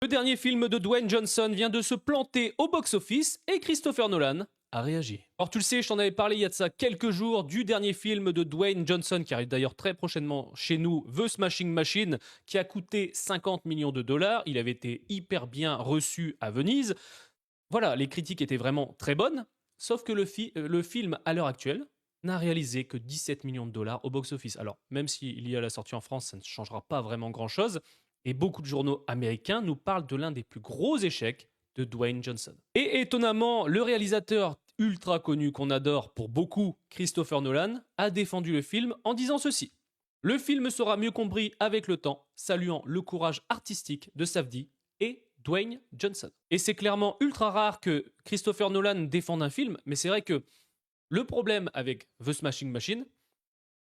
Le dernier film de Dwayne Johnson vient de se planter au box-office et Christopher Nolan a réagi. Or tu le sais, je t'en avais parlé il y a de ça quelques jours du dernier film de Dwayne Johnson qui arrive d'ailleurs très prochainement chez nous, The Smashing Machine, qui a coûté 50 millions de dollars. Il avait été hyper bien reçu à Venise. Voilà, les critiques étaient vraiment très bonnes, sauf que le film à l'heure actuelle n'a réalisé que 17 millions de dollars au box-office. Alors, même s'il y a la sortie en France, ça ne changera pas vraiment grand-chose. Et beaucoup de journaux américains nous parlent de l'un des plus gros échecs de Dwayne Johnson. Et étonnamment, le réalisateur ultra connu qu'on adore pour beaucoup, Christopher Nolan, a défendu le film en disant ceci. Le film sera mieux compris avec le temps, saluant le courage artistique de Safdie et Dwayne Johnson. Et c'est clairement ultra rare que Christopher Nolan défende un film, mais c'est vrai que le problème avec The Smashing Machine,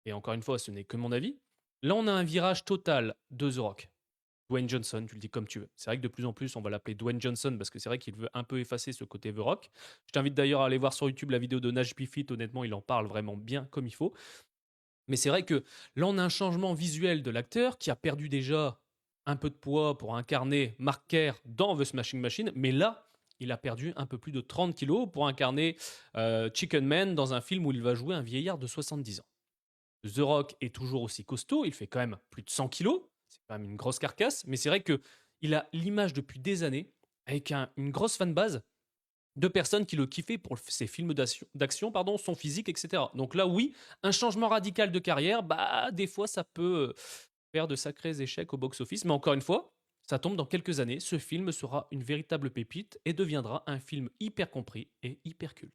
et encore une fois, ce n'est que mon avis, là on a un virage total de The Rock. Dwayne Johnson, tu le dis comme tu veux. C'est vrai que de plus en plus, on va l'appeler Dwayne Johnson parce que c'est vrai qu'il veut un peu effacer ce côté The Rock. Je t'invite d'ailleurs à aller voir sur YouTube la vidéo de Nash Fit. Honnêtement, il en parle vraiment bien comme il faut. Mais c'est vrai que là, on a un changement visuel de l'acteur qui a perdu déjà un peu de poids pour incarner Mark Kerr dans The Smashing Machine. Mais là, il a perdu un peu plus de 30 kilos pour incarner Chicken Man dans un film où il va jouer un vieillard de 70 ans. The Rock est toujours aussi costaud, il fait quand même plus de 100 kilos, c'est quand même une grosse carcasse, mais c'est vrai qu'il a l'image depuis des années, avec une grosse fanbase de personnes qui le kiffaient pour ses films d'action, son physique, etc. Donc là, oui, un changement radical de carrière, bah des fois ça peut faire de sacrés échecs au box-office, mais encore une fois, ça tombe dans quelques années, ce film sera une véritable pépite et deviendra un film hyper compris et hyper culte.